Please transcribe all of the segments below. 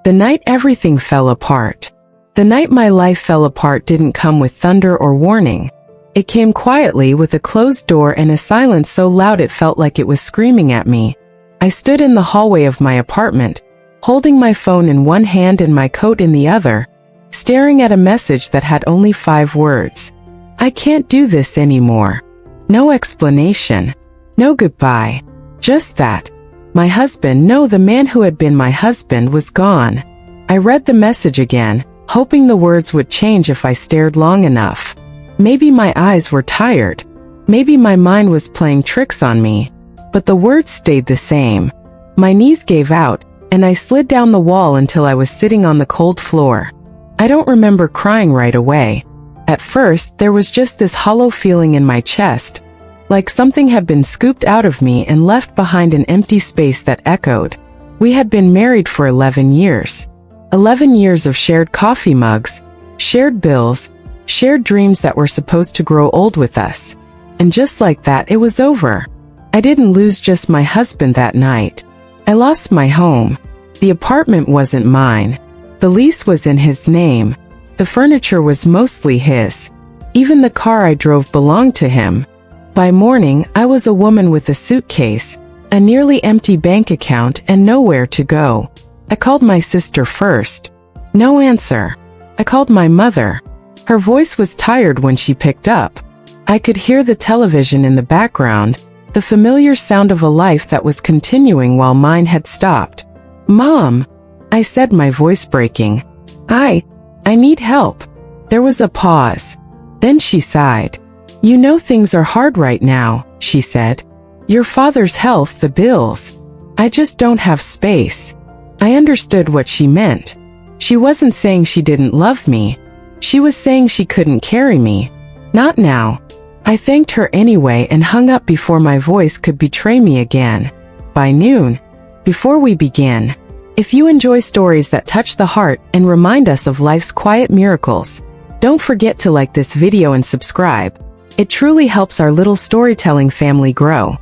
The night everything fell apart. The night my life fell apart didn't come with thunder or warning. It came quietly with a closed door and a silence so loud it felt like it was screaming at me. I stood in the hallway of my apartment, holding my phone in one hand and my coat in the other, staring at a message that had only 5 words. I can't do this anymore. No explanation. No goodbye. Just that. My husband, no, the man who had been my husband, was gone. I read the message again, hoping the words would change if I stared long enough. Maybe my eyes were tired. Maybe my mind was playing tricks on me. But the words stayed the same. My knees gave out, and I slid down the wall until I was sitting on the cold floor. I don't remember crying right away. At first, there was just this hollow feeling in my chest, like something had been scooped out of me and left behind an empty space that echoed. We had been married for 11 years. 11 years of shared coffee mugs, shared bills, shared dreams that were supposed to grow old with us. And just like that, it was over. I didn't lose just my husband that night. I lost my home. The apartment wasn't mine. The lease was in his name. The furniture was mostly his. Even the car I drove belonged to him. By morning, I was a woman with a suitcase, a nearly empty bank account, and nowhere to go. I called my sister first. No answer. I called my mother. Her voice was tired when she picked up. I could hear the television in the background, the familiar sound of a life that was continuing while mine had stopped. "Mom," I said, my voice breaking. I need help." There was a pause. Then she sighed. "You know things are hard right now," she said. "Your father's health, the bills. I just don't have space." I understood what she meant. She wasn't saying she didn't love me. She was saying she couldn't carry me. Not now. I thanked her anyway and hung up before my voice could betray me again. By noon. Before we begin, if you enjoy stories that touch the heart and remind us of life's quiet miracles, don't forget to like this video and subscribe. It truly helps our little storytelling family grow.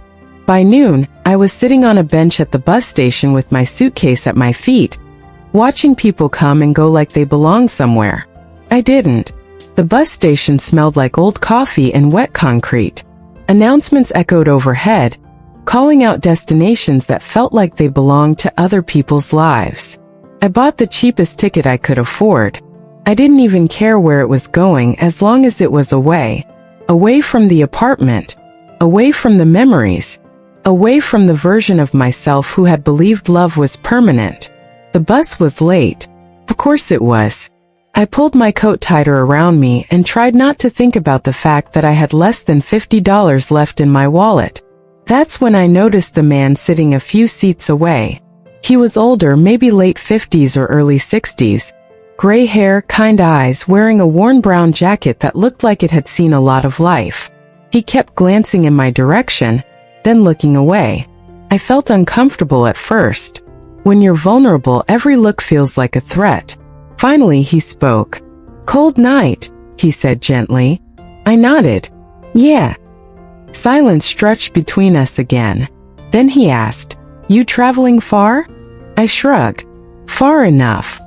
By noon, I was sitting on a bench at the bus station with my suitcase at my feet, watching people come and go like they belonged somewhere. I didn't. The bus station smelled like old coffee and wet concrete. Announcements echoed overhead, calling out destinations that felt like they belonged to other people's lives. I bought the cheapest ticket I could afford. I didn't even care where it was going as long as it was away. Away from the apartment. Away from the memories. Away from the version of myself who had believed love was permanent. The bus was late. Of course it was. I pulled my coat tighter around me and tried not to think about the fact that I had less than $50 left in my wallet. That's when I noticed the man sitting a few seats away. He was older, maybe late 50s or early 60s. Gray hair, kind eyes, wearing a worn brown jacket that looked like it had seen a lot of life. He kept glancing in my direction, then looking away. I felt uncomfortable at first. When you're vulnerable, every look feels like a threat. Finally, he spoke. "Cold night," he said gently. I nodded. "Yeah." Silence stretched between us again. Then he asked, "You traveling far?" I shrugged. "Far enough."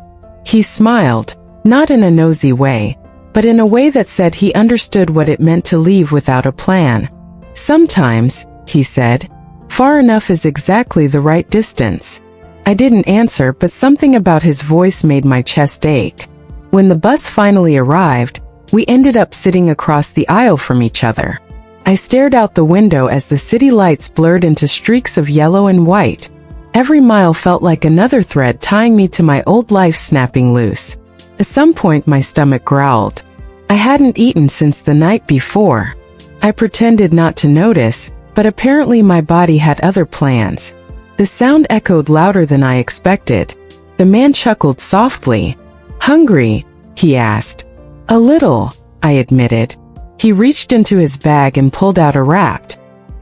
He smiled, not in a nosy way, but in a way that said he understood what it meant to leave without a plan. "Sometimes," he said, "far enough is exactly the right distance." I didn't answer, but something about his voice made my chest ache. When the bus finally arrived, we ended up sitting across the aisle from each other. I stared out the window as the city lights blurred into streaks of yellow and white. Every mile felt like another thread tying me to my old life snapping loose. At some point, my stomach growled. I hadn't eaten since the night before. I pretended not to notice, but apparently my body had other plans. The sound echoed louder than I expected. The man chuckled softly. "Hungry?" he asked. "A little," I admitted. He reached into his bag and pulled out a wrapped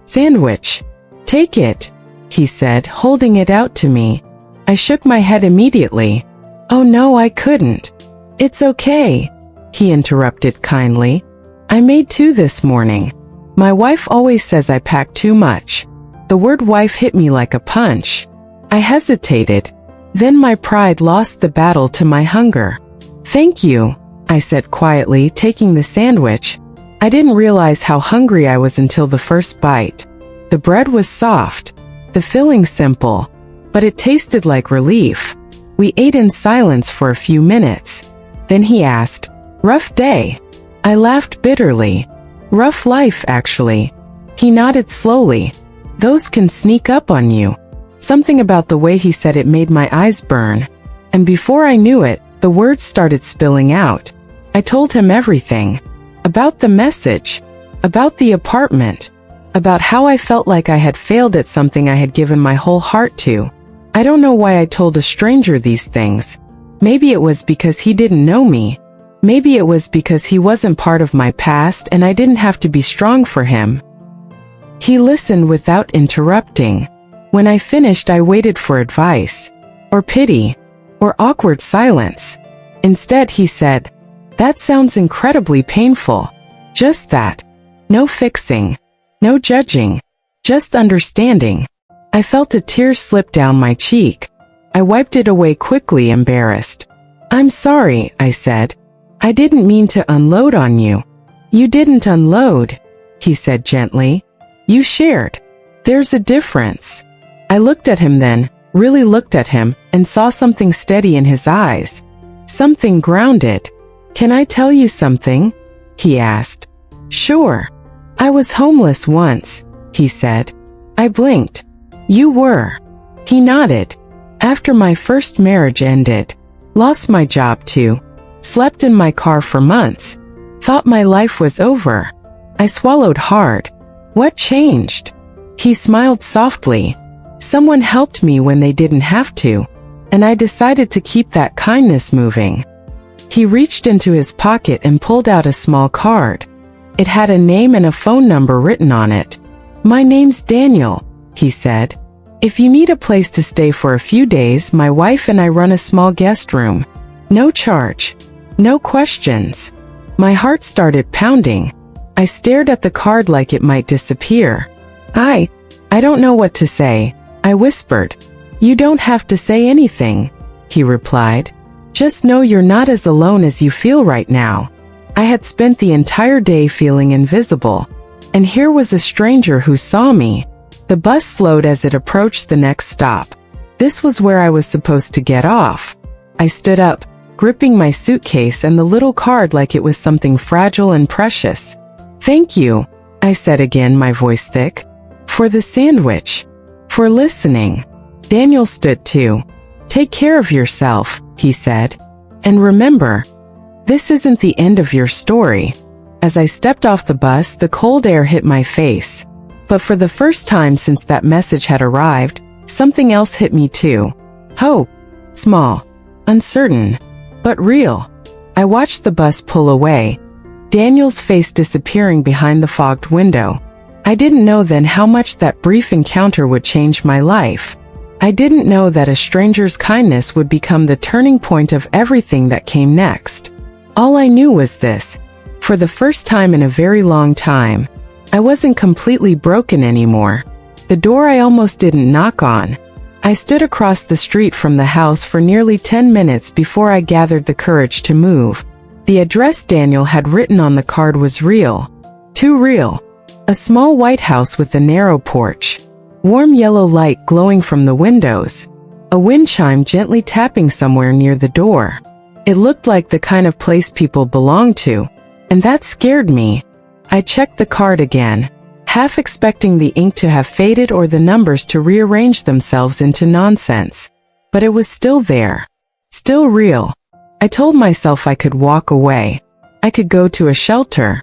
sandwich. "Take it," he said, holding it out to me. I shook my head immediately. "Oh no, I couldn't." "It's okay," he interrupted kindly. "I made 2 this morning. My wife always says I pack too much." The word wife hit me like a punch. I hesitated. Then my pride lost the battle to my hunger. "Thank you," I said quietly, taking the sandwich. I didn't realize how hungry I was until the first bite. The bread was soft, the filling simple, but it tasted like relief. We ate in silence for a few minutes. Then he asked, "Rough day?" I laughed bitterly. "Rough life, actually." He nodded slowly. "Those can sneak up on you." Something about the way he said it made my eyes burn. And before I knew it, the words started spilling out. I told him everything. About the message. About the apartment. About how I felt like I had failed at something I had given my whole heart to. I don't know why I told a stranger these things. Maybe it was because he didn't know me. Maybe it was because he wasn't part of my past and I didn't have to be strong for him. He listened without interrupting. When I finished, I waited for advice, or pity, or awkward silence. Instead, he said, "That sounds incredibly painful." Just that. No fixing. No judging. Just understanding. I felt a tear slip down my cheek. I wiped it away quickly, embarrassed. "I'm sorry," I said. "I didn't mean to unload on you." "You didn't unload," he said gently. "You shared. There's a difference." I looked at him then, really looked at him, and saw something steady in his eyes. Something grounded. "Can I tell you something?" he asked. "Sure." "I was homeless once," he said. I blinked. "You were." He nodded. "After my first marriage ended. Lost my job too. Slept in my car for months. Thought my life was over." I swallowed hard. "What changed?" He smiled softly. "Someone helped me when they didn't have to. And I decided to keep that kindness moving." He reached into his pocket and pulled out a small card. It had a name and a phone number written on it. "My name's Daniel," he said. "If you need a place to stay for a few days, my wife and I run a small guest room. No charge. No questions." My heart started pounding. I stared at the card like it might disappear. I don't know what to say," I whispered. "You don't have to say anything," he replied. "Just know you're not as alone as you feel right now." I had spent the entire day feeling invisible. And here was a stranger who saw me. The bus slowed as it approached the next stop. This was where I was supposed to get off. I stood up, gripping my suitcase and the little card like it was something fragile and precious. "Thank you," I said again, my voice thick. "For the sandwich. For listening." Daniel stood too. "Take care of yourself," he said. "And remember, this isn't the end of your story." As I stepped off the bus, the cold air hit my face. But for the first time since that message had arrived, something else hit me too. Hope. Small. Uncertain. But real. I watched the bus pull away, Daniel's face disappearing behind the fogged window. I didn't know then how much that brief encounter would change my life. I didn't know that a stranger's kindness would become the turning point of everything that came next. All I knew was this. For the first time in a very long time, I wasn't completely broken anymore. The door I almost didn't knock on. I stood across the street from the house for nearly 10 minutes before I gathered the courage to move. The address Daniel had written on the card was real. Too real. A small white house with a narrow porch. Warm yellow light glowing from the windows. A wind chime gently tapping somewhere near the door. It looked like the kind of place people belonged to. And that scared me. I checked the card again, half expecting the ink to have faded or the numbers to rearrange themselves into nonsense. But it was still there. Still real. I told myself I could walk away. I could go to a shelter.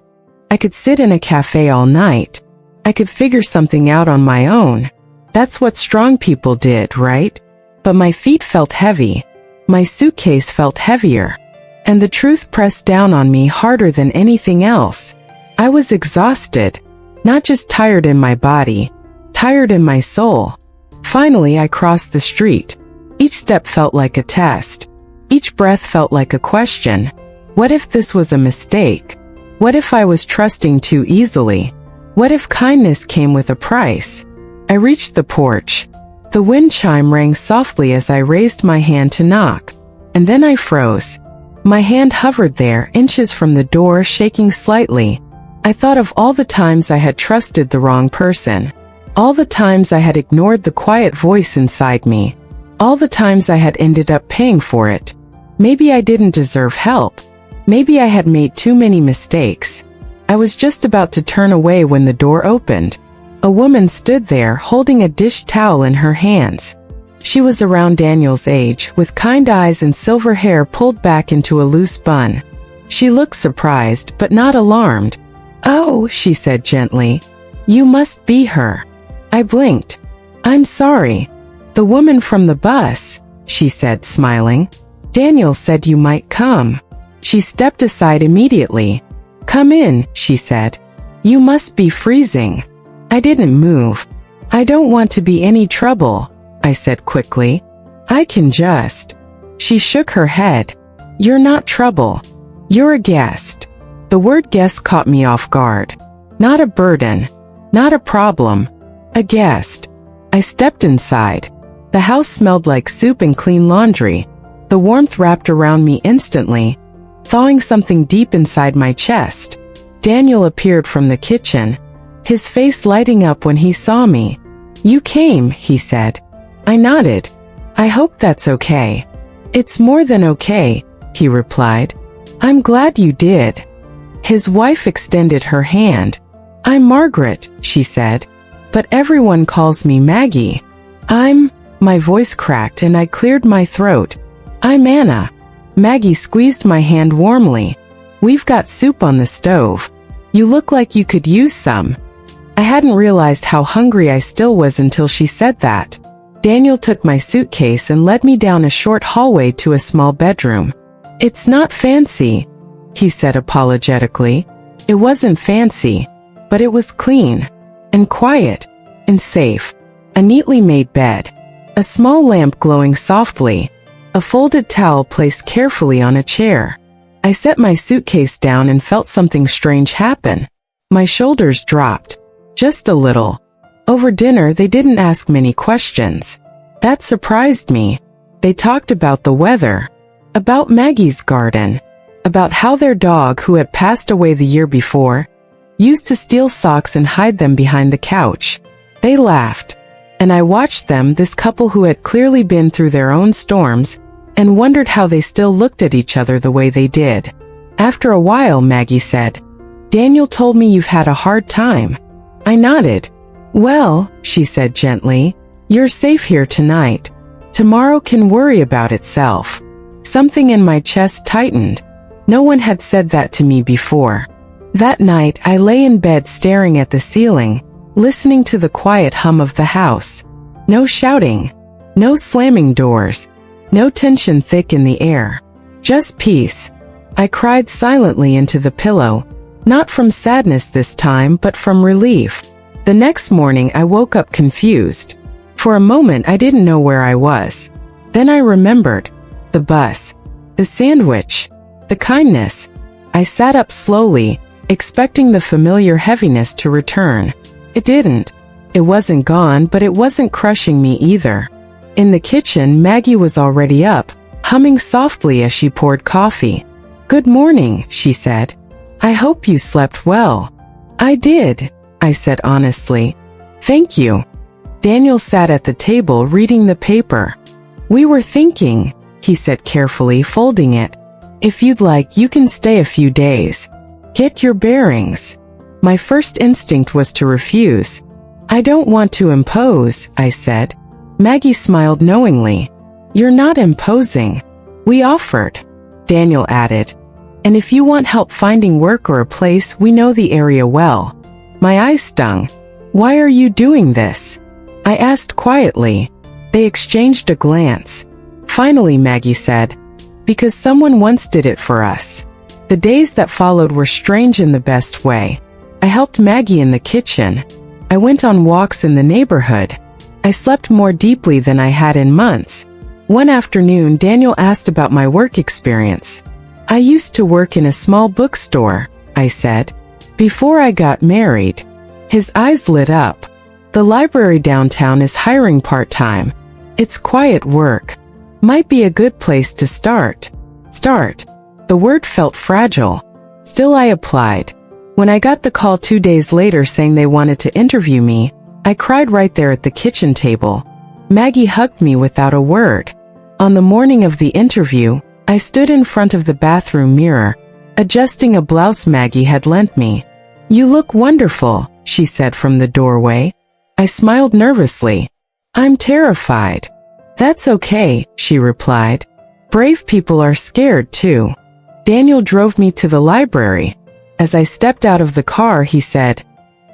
I could sit in a cafe all night. I could figure something out on my own. That's what strong people did, right? But my feet felt heavy. My suitcase felt heavier. And the truth pressed down on me harder than anything else. I was exhausted. Not just tired in my body, tired in my soul. Finally, I crossed the street. Each step felt like a test. Each breath felt like a question. What if this was a mistake? What if I was trusting too easily? What if kindness came with a price? I reached the porch. The wind chime rang softly as I raised my hand to knock, and then I froze. My hand hovered there, inches from the door, shaking slightly. I thought of all the times I had trusted the wrong person. All the times I had ignored the quiet voice inside me. All the times I had ended up paying for it. Maybe I didn't deserve help. Maybe I had made too many mistakes. I was just about to turn away when the door opened. A woman stood there holding a dish towel in her hands. She was around Daniel's age, with kind eyes and silver hair pulled back into a loose bun. She looked surprised, but not alarmed. "Oh," she said gently. "You must be her." I blinked. "I'm sorry. The woman from the bus," she said, smiling. "Daniel said you might come." She stepped aside immediately. "Come in," she said. "You must be freezing." I didn't move. "I don't want to be any trouble," I said quickly. "I can just." She shook her head. "You're not trouble. You're a guest." The word guest caught me off guard. Not a burden. Not a problem. A guest. I stepped inside. The house smelled like soup and clean laundry. The warmth wrapped around me instantly, thawing something deep inside my chest. Daniel appeared from the kitchen, his face lighting up when he saw me. "You came," he said. I nodded. "I hope that's okay." "It's more than okay," he replied. "I'm glad you did." His wife extended her hand. "I'm Margaret," she said, "but everyone calls me Maggie." My voice cracked and I cleared my throat. "I'm Anna." Maggie squeezed my hand warmly. "We've got soup on the stove. You look like you could use some." I hadn't realized how hungry I still was until she said that. Daniel took my suitcase and led me down a short hallway to a small bedroom. "It's not fancy," he said apologetically. It wasn't fancy, but it was clean, and quiet, and safe. A neatly made bed. A small lamp glowing softly. A folded towel placed carefully on a chair. I set my suitcase down and felt something strange happen. My shoulders dropped. Just a little. Over dinner, they didn't ask many questions. That surprised me. They talked about the weather, about Maggie's garden, about how their dog, who had passed away the year before, used to steal socks and hide them behind the couch. They laughed, and I watched them, this couple who had clearly been through their own storms, and wondered how they still looked at each other the way they did. After a while, Maggie said, "Daniel told me you've had a hard time." I nodded. "Well," she said gently, "you're safe here tonight. Tomorrow can worry about itself." Something in my chest tightened. No one had said that to me before. That night, I lay in bed staring at the ceiling, listening to the quiet hum of the house. No shouting. No slamming doors. No tension thick in the air. Just peace. I cried silently into the pillow, not from sadness this time but from relief. The next morning I woke up confused. For a moment I didn't know where I was. Then I remembered. The bus. The sandwich. The kindness. I sat up slowly, expecting the familiar heaviness to return. It didn't. It wasn't gone, but it wasn't crushing me either. In the kitchen, Maggie was already up, humming softly as she poured coffee. "Good morning," she said. "I hope you slept well." "I did," I said honestly. "Thank you." Daniel sat at the table reading the paper. "We were thinking," he said carefully, folding it. "If you'd like, you can stay a few days. Get your bearings." My first instinct was to refuse. "I don't want to impose," I said. Maggie smiled knowingly. "You're not imposing. We offered," Daniel added. "And if you want help finding work or a place, we know the area well." My eyes stung. "Why are you doing this?" I asked quietly. They exchanged a glance. Finally, Maggie said, "Because someone once did it for us." The days that followed were strange in the best way. I helped Maggie in the kitchen. I went on walks in the neighborhood. I slept more deeply than I had in months. One afternoon, Daniel asked about my work experience. "I used to work in a small bookstore," I said, "before I got married." His eyes lit up. The library downtown is hiring part-time. It's quiet work. Might be a good place to start. Start. The word felt fragile. Still, I applied. When I got the call 2 days later saying they wanted to interview me, I cried right there at the kitchen table. Maggie hugged me without a word. On the morning of the interview, I stood in front of the bathroom mirror, adjusting a blouse Maggie had lent me. "You look wonderful," she said from the doorway. I smiled nervously. "I'm terrified." "That's okay," she replied. "Brave people are scared too." Daniel drove me to the library. As I stepped out of the car, he said,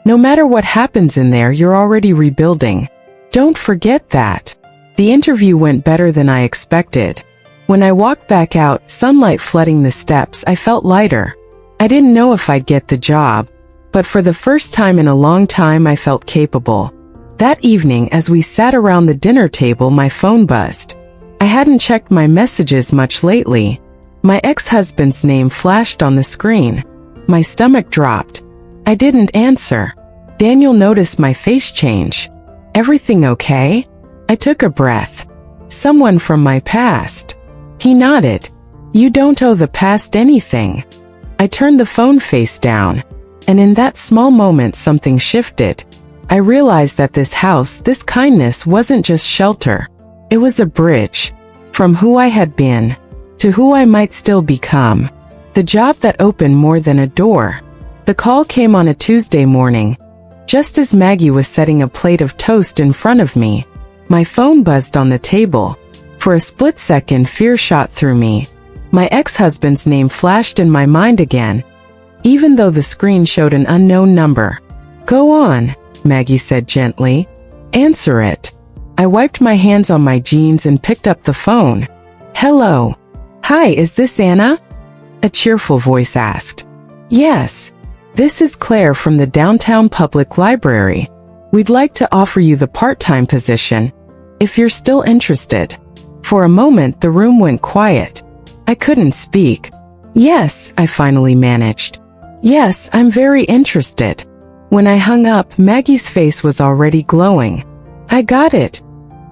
"No matter what happens in there, you're already rebuilding. Don't forget that." The interview went better than I expected. When I walked back out, sunlight flooding the steps, I felt lighter. I didn't know if I'd get the job, but for the first time in a long time, I felt capable. That evening, as we sat around the dinner table, my phone buzzed. I hadn't checked my messages much lately. My ex-husband's name flashed on the screen. My stomach dropped. I didn't answer. Daniel noticed my face change. "Everything okay?" I took a breath. "Someone from my past." He nodded. "You don't owe the past anything." I turned the phone face down, and in that small moment something shifted. I realized that this house, this kindness, wasn't just shelter. It was a bridge. From who I had been, to who I might still become. The job that opened more than a door. The call came on a Tuesday morning, just as Maggie was setting a plate of toast in front of me. My phone buzzed on the table. For a split second, fear shot through me. My ex-husband's name flashed in my mind again, even though the screen showed an unknown number. "Go on," Maggie said gently. "Answer it." I wiped my hands on my jeans and picked up the phone. "Hello. Hi, is this Anna?" A cheerful voice asked. "Yes. This is Claire from the Downtown Public Library. We'd like to offer you the part-time position, if you're still interested." For a moment, the room went quiet. I couldn't speak. "Yes," I finally managed. "Yes, I'm very interested." When I hung up, Maggie's face was already glowing. "I got it,"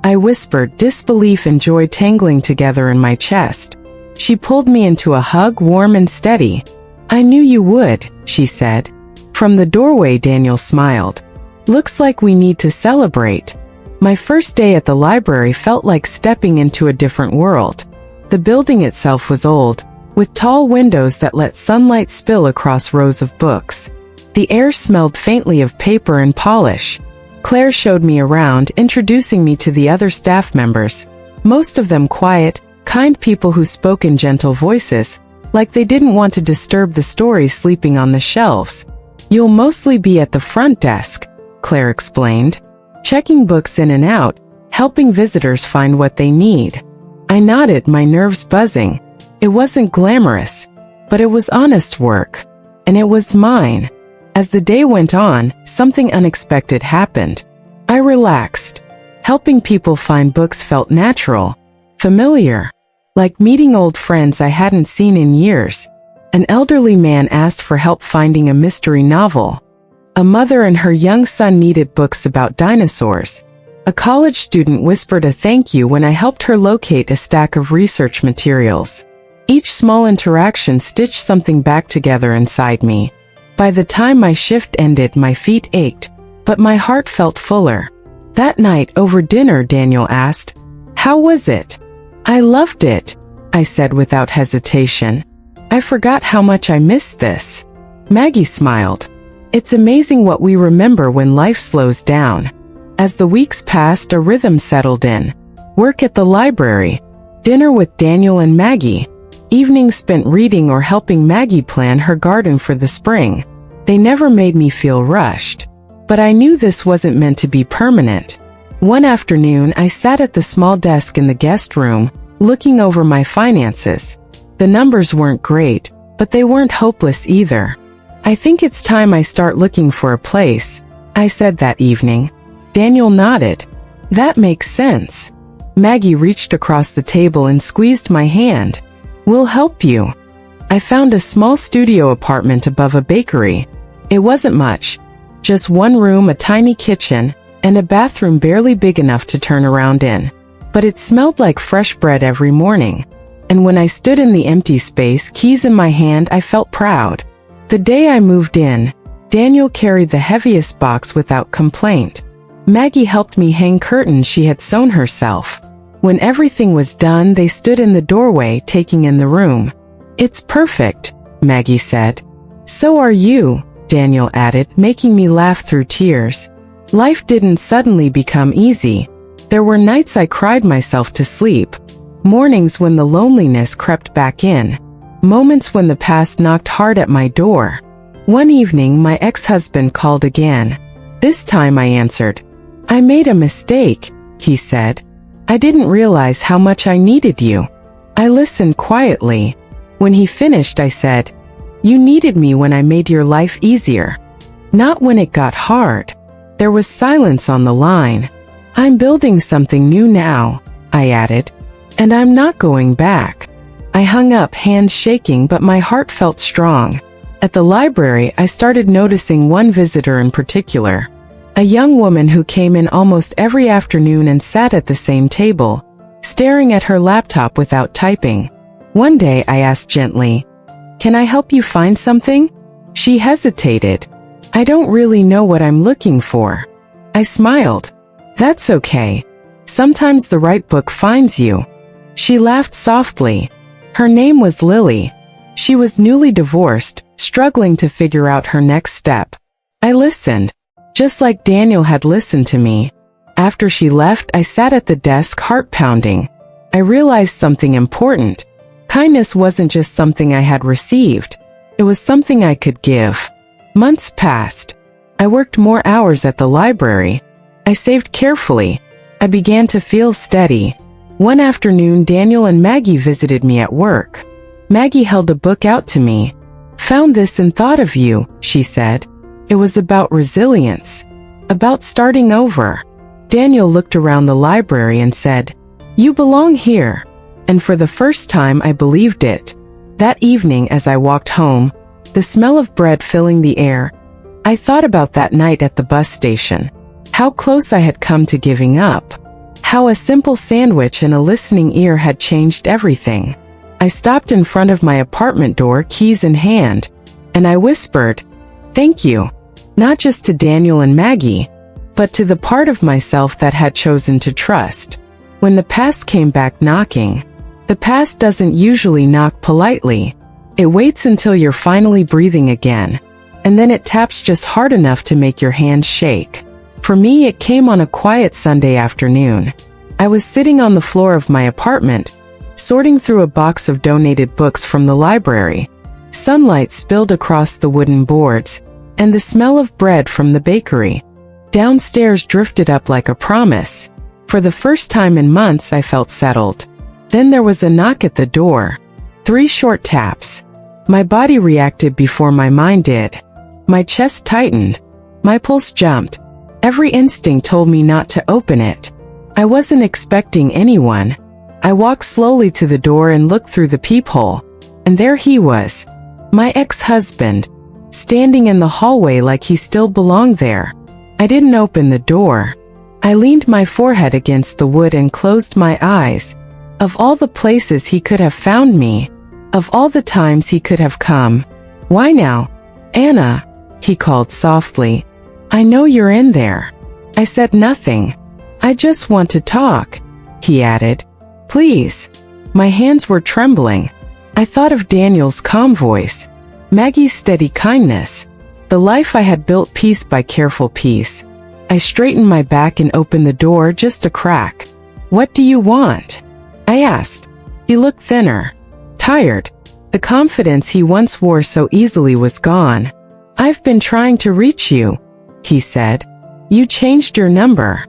I whispered, disbelief and joy tangling together in my chest. She pulled me into a hug, warm and steady. "I knew you would," she said. From the doorway, Daniel smiled. "Looks like we need to celebrate." My first day at the library felt like stepping into a different world. The building itself was old, with tall windows that let sunlight spill across rows of books. The air smelled faintly of paper and polish. Claire showed me around, introducing me to the other staff members, most of them quiet, kind people who spoke in gentle voices, like they didn't want to disturb the stories sleeping on the shelves. "You'll mostly be at the front desk," Claire explained, checking books in and out, helping visitors find what they need. I nodded, my nerves buzzing. It wasn't glamorous, but it was honest work, and it was mine. As the day went on, something unexpected happened. I relaxed. Helping people find books felt natural, familiar, like meeting old friends I hadn't seen in years. An elderly man asked for help finding a mystery novel. A mother and her young son needed books about dinosaurs. A college student whispered a thank you when I helped her locate a stack of research materials. Each small interaction stitched something back together inside me. By the time my shift ended, my feet ached, but my heart felt fuller. That night, over dinner, Daniel asked, "How was it?" "I loved it," I said without hesitation. I forgot how much I missed this. Maggie smiled. "It's amazing what we remember when life slows down." As the weeks passed, a rhythm settled in. Work at the library, dinner with Daniel and Maggie, evenings spent reading or helping Maggie plan her garden for the spring. They never made me feel rushed. But I knew this wasn't meant to be permanent. One afternoon, I sat at the small desk in the guest room, looking over my finances. The numbers weren't great, but they weren't hopeless either. "I think it's time I start looking for a place," I said that evening. Daniel nodded. "That makes sense." Maggie reached across the table and squeezed my hand. "We'll help you." I found a small studio apartment above a bakery. It wasn't much, just one room, a tiny kitchen, and a bathroom barely big enough to turn around in. But it smelled like fresh bread every morning. And when I stood in the empty space, keys in my hand, I felt proud. The day I moved in, Daniel carried the heaviest box without complaint. Maggie helped me hang curtains she had sewn herself. When everything was done, they stood in the doorway, taking in the room. "It's perfect," Maggie said. "So are you," Daniel added, making me laugh through tears. Life didn't suddenly become easy. There were nights I cried myself to sleep, mornings when the loneliness crept back in, moments when the past knocked hard at my door. One evening, my ex-husband called again. This time I answered. "I made a mistake," he said. "I didn't realize how much I needed you." I listened quietly. When he finished, I said, "You needed me when I made your life easier, not when it got hard." There was silence on the line. "I'm building something new now," I added, "and I'm not going back." I hung up, hands shaking, but my heart felt strong. At the library, I started noticing one visitor in particular. A young woman who came in almost every afternoon and sat at the same table, staring at her laptop without typing. One day I asked gently, "Can I help you find something?" She hesitated. "I don't really know what I'm looking for." I smiled. "That's okay. Sometimes the right book finds you." She laughed softly. Her name was Lily. She was newly divorced, struggling to figure out her next step. I listened, just like Daniel had listened to me. After she left, I sat at the desk, heart pounding. I realized something important. Kindness wasn't just something I had received. It was something I could give. Months passed. I worked more hours at the library. I saved carefully. I began to feel steady. One afternoon, Daniel and Maggie visited me at work. Maggie held a book out to me. "Found this and thought of you," she said. It was about resilience, about starting over. Daniel looked around the library and said, "You belong here." And for the first time, I believed it. That evening, as I walked home, the smell of bread filling the air, I thought about that night at the bus station. How close I had come to giving up. How a simple sandwich and a listening ear had changed everything. I stopped in front of my apartment door, keys in hand, and I whispered, "Thank you," not just to Daniel and Maggie, but to the part of myself that had chosen to trust. When the past came back knocking, the past doesn't usually knock politely. It waits until you're finally breathing again, and then it taps just hard enough to make your hands shake. For me, it came on a quiet Sunday afternoon. I was sitting on the floor of my apartment, sorting through a box of donated books from the library. Sunlight spilled across the wooden boards, and the smell of bread from the bakery downstairs drifted up like a promise. For the first time in months, I felt settled. Then there was a knock at the door. 3 short taps. My body reacted before my mind did. My chest tightened. My pulse jumped. Every instinct told me not to open it. I wasn't expecting anyone. I walked slowly to the door and looked through the peephole. And there he was, my ex-husband, standing in the hallway like he still belonged there. I didn't open the door. I leaned my forehead against the wood and closed my eyes. Of all the places he could have found me, of all the times he could have come. "Why now, Anna?" he called softly. "I know you're in there." I said nothing. "I just want to talk," he added. "Please." My hands were trembling. I thought of Daniel's calm voice, Maggie's steady kindness, the life I had built piece by careful piece. I straightened my back and opened the door just a crack. "What do you want?" I asked. He looked thinner, tired. The confidence he once wore so easily was gone. "I've been trying to reach you," he said. "You changed your number."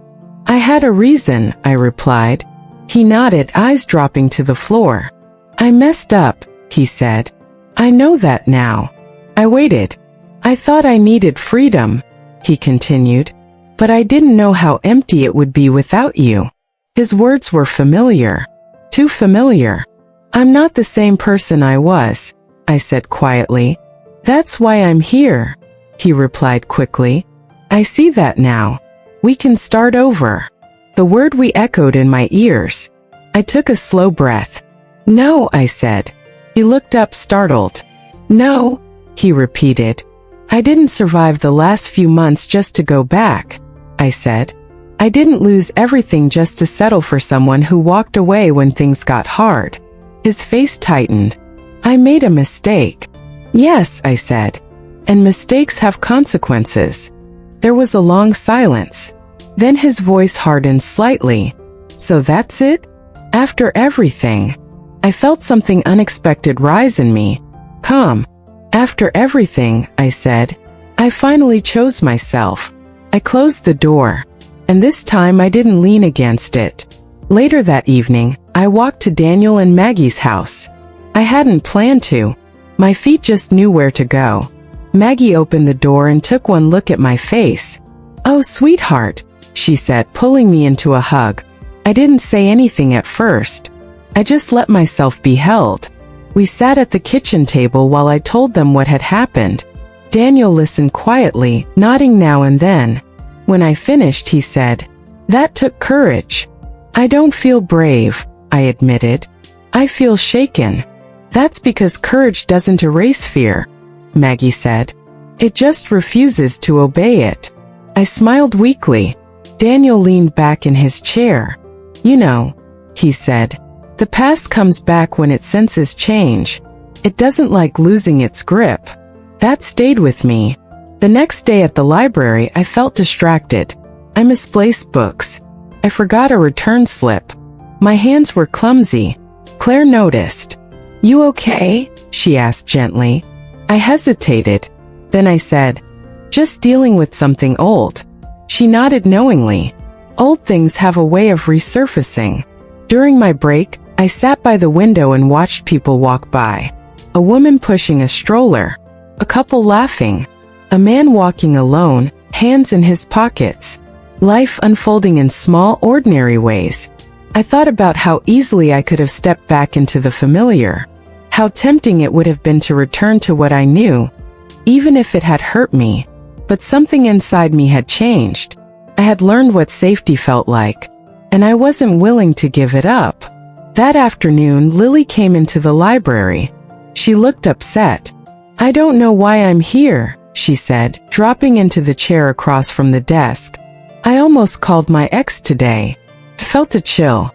"I had a reason," I replied. He nodded, eyes dropping to the floor. "I messed up," he said. "I know that now." I waited. "I thought I needed freedom," he continued. "But I didn't know how empty it would be without you." His words were familiar. Too familiar. "I'm not the same person I was," I said quietly. "That's why I'm here," he replied quickly. "I see that now." We can start over. The word re-echoed in my ears. I took a slow breath. No, I said. He looked up startled. No, he repeated. I didn't survive the last few months just to go back, I said. I didn't lose everything just to settle for someone who walked away when things got hard. His face tightened. I made a mistake. Yes, I said. And mistakes have consequences. There was a long silence. Then his voice hardened slightly. So that's it? After everything? I felt something unexpected rise in me. Calm. After everything, I said. I finally chose myself. I closed the door. And this time I didn't lean against it. Later that evening, I walked to Daniel and Maggie's house. I hadn't planned to. My feet just knew where to go. Maggie opened the door and took one look at my face. Oh, sweetheart, she said, pulling me into a hug. I didn't say anything at first. I just let myself be held. We sat at the kitchen table while I told them what had happened. Daniel listened quietly, nodding now and then. When I finished, he said, "That took courage." "I don't feel brave," I admitted. "I feel shaken." "That's because courage doesn't erase fear," Maggie said. "It just refuses to obey it." I smiled weakly. Daniel leaned back in his chair. "You know," he said, "the past comes back when it senses change. It doesn't like losing its grip." That stayed with me. The next day at the library, I felt distracted. I misplaced books. I forgot a return slip. My hands were clumsy. Claire noticed. "You okay?" she asked gently. I hesitated. Then I said, "Just dealing with something old." She nodded knowingly. Old things have a way of resurfacing. During my break, I sat by the window and watched people walk by. A woman pushing a stroller. A couple laughing. A man walking alone, hands in his pockets. Life unfolding in small, ordinary ways. I thought about how easily I could have stepped back into the familiar. How tempting it would have been to return to what I knew, even if it had hurt me. But something inside me had changed. I had learned what safety felt like, and I wasn't willing to give it up. That afternoon, Lily came into the library. She looked upset. "I don't know why I'm here," she said, dropping into the chair across from the desk. "I almost called my ex today." I felt a chill.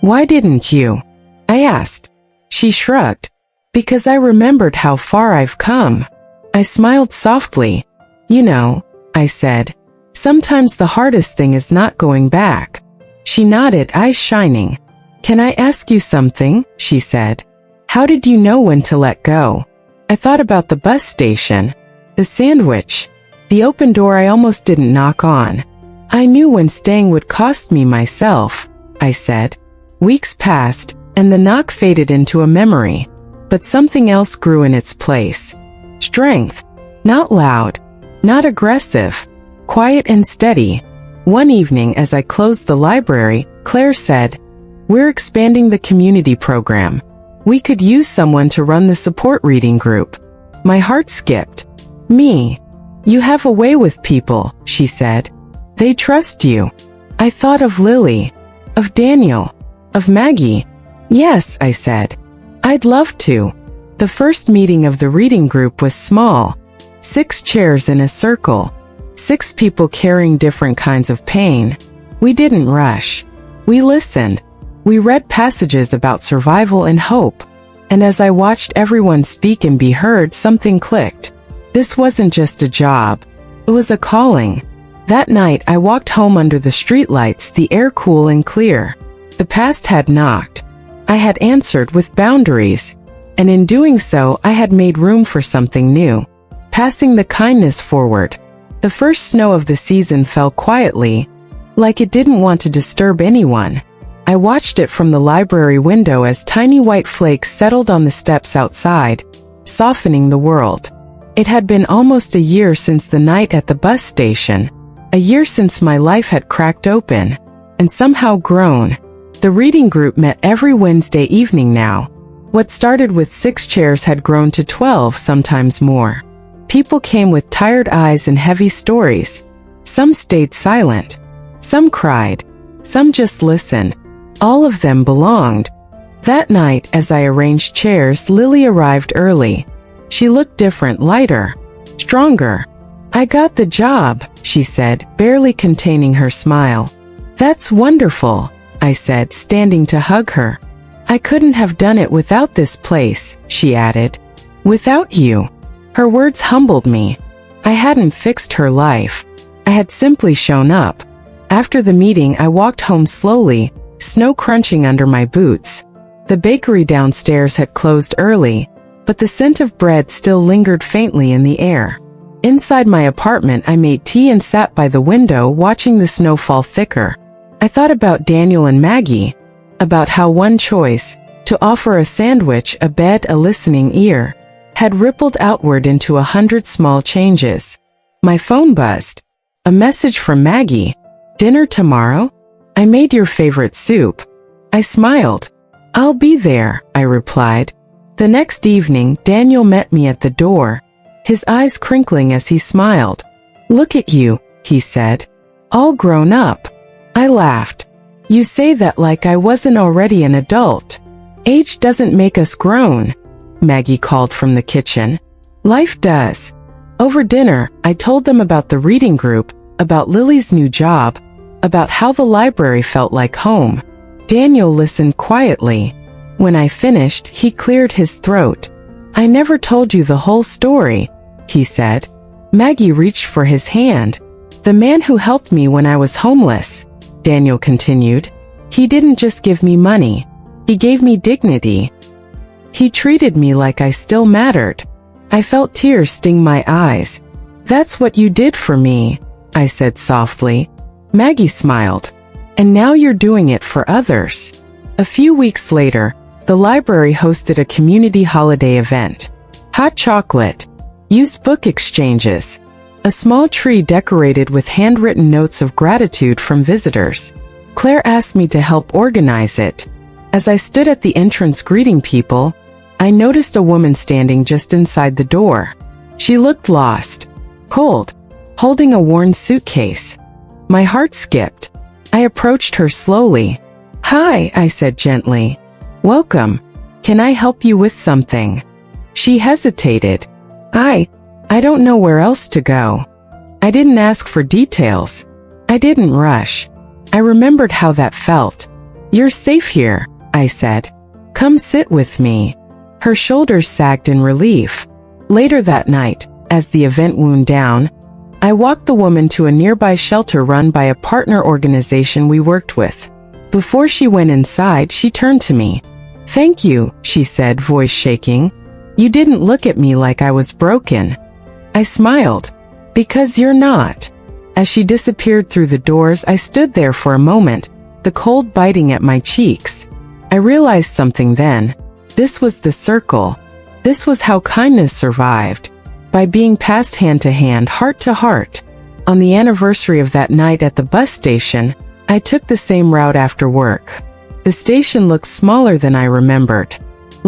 "Why didn't you?" I asked. She shrugged. "Because I remembered how far I've come." I smiled softly. "You know," I said, "sometimes the hardest thing is not going back." She nodded, eyes shining. "Can I ask you something?" she said. "How did you know when to let go?" I thought about the bus station, the sandwich, the open door I almost didn't knock on. I knew when staying would cost me myself, I said. Weeks passed, and the knock faded into a memory. But something else grew in its place. Strength. Not loud, not aggressive, quiet and steady. One evening as I closed the library, Claire said, "We're expanding the community program. We could use someone to run the support reading group." My heart skipped. "Me? You have a way with people," she said. "They trust you." I thought of Lily, of Daniel, of Maggie. "Yes," I said. "I'd love to." The first meeting of the reading group was small. 6 chairs in a circle. 6 people carrying different kinds of pain. We didn't rush. We listened. We read passages about survival and hope. And as I watched everyone speak and be heard, something clicked. This wasn't just a job. It was a calling. That night, I walked home under the streetlights, the air cool and clear. The past had knocked. I had answered with boundaries. And in doing so, I had made room for something new. Passing the kindness forward. The first snow of the season fell quietly, like it didn't want to disturb anyone. I watched it from the library window as tiny white flakes settled on the steps outside, softening the world. It had been almost a year since the night at the bus station, a year since my life had cracked open, and somehow grown. The reading group met every Wednesday evening now. What started with 6 chairs had grown to 12, sometimes more. People came with tired eyes and heavy stories. Some stayed silent. Some cried. Some just listened. All of them belonged. That night, as I arranged chairs, Lily arrived early. She looked different, lighter, stronger. "I got the job," she said, barely containing her smile. "That's wonderful," I said, standing to hug her. "I couldn't have done it without this place," she added. "Without you." Her words humbled me. I hadn't fixed her life. I had simply shown up. After the meeting, I walked home slowly, snow crunching under my boots. The bakery downstairs had closed early, but the scent of bread still lingered faintly in the air. Inside my apartment, I made tea and sat by the window watching the snow fall thicker. I thought about Daniel and Maggie, about how one choice, to offer a sandwich, a bed, a listening ear, had rippled outward into 100 small changes. My phone buzzed. A message from Maggie. "Dinner tomorrow? I made your favorite soup." I smiled. "I'll be there," I replied. The next evening, Daniel met me at the door, his eyes crinkling as he smiled. "Look at you," he said. "All grown up." I laughed. "You say that like I wasn't already an adult." "Age doesn't make us grown," Maggie called from the kitchen. "Life does." Over dinner, I told them about the reading group, about Lily's new job, about how the library felt like home. Daniel listened quietly. When I finished, he cleared his throat. "I never told you the whole story," he said. Maggie reached for his hand. "The man who helped me when I was homeless," Daniel continued. "He didn't just give me money. He gave me dignity. He treated me like I still mattered." I felt tears sting my eyes. "That's what you did for me," I said softly. Maggie smiled. "And now you're doing it for others." A few weeks later, the library hosted a community holiday event. Hot chocolate, used book exchanges, a small tree decorated with handwritten notes of gratitude from visitors. Claire asked me to help organize it. As I stood at the entrance greeting people, I noticed a woman standing just inside the door. She looked lost, cold, holding a worn suitcase. My heart skipped. I approached her slowly. "Hi," I said gently. "Welcome. Can I help you with something?" She hesitated. I don't know where else to go." I didn't ask for details. I didn't rush. I remembered how that felt. "You're safe here," I said. "Come sit with me." Her shoulders sagged in relief. Later that night, as the event wound down, I walked the woman to a nearby shelter run by a partner organization we worked with. Before she went inside, she turned to me. "Thank you," she said, voice shaking. "You didn't look at me like I was broken." I smiled. "Because you're not." As she disappeared through the doors, I stood there for a moment, the cold biting at my cheeks. I realized something then. This was the circle. This was how kindness survived. By being passed hand to hand, heart to heart. On the anniversary of that night at the bus station, I took the same route after work. The station looked smaller than I remembered.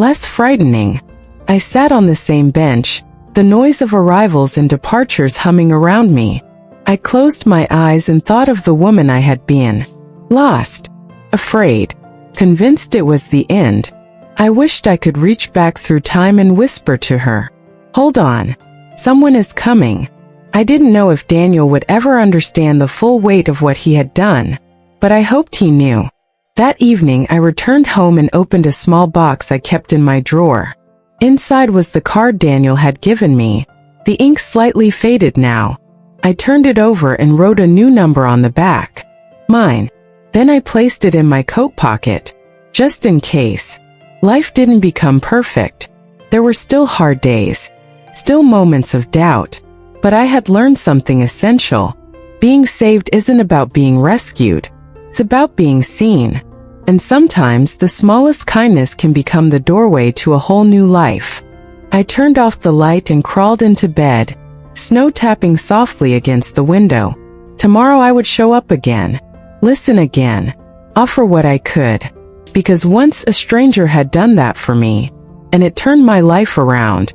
Less frightening. I sat on the same bench, the noise of arrivals and departures humming around me. I closed my eyes and thought of the woman I had been. Lost. Afraid. Convinced it was the end. I wished I could reach back through time and whisper to her, "Hold on. Someone is coming." I didn't know if Daniel would ever understand the full weight of what he had done, but I hoped he knew. That evening, I returned home and opened a small box I kept in my drawer. Inside was the card Daniel had given me, the ink slightly faded now. I turned it over and wrote a new number on the back. Mine. Then I placed it in my coat pocket, just in case. Life didn't become perfect. There were still hard days, still moments of doubt. But I had learned something essential. Being saved isn't about being rescued. It's about being seen. And sometimes the smallest kindness can become the doorway to a whole new life. I turned off the light and crawled into bed, snow tapping softly against the window. Tomorrow I would show up again, listen again, offer what I could. Because once a stranger had done that for me, and it turned my life around.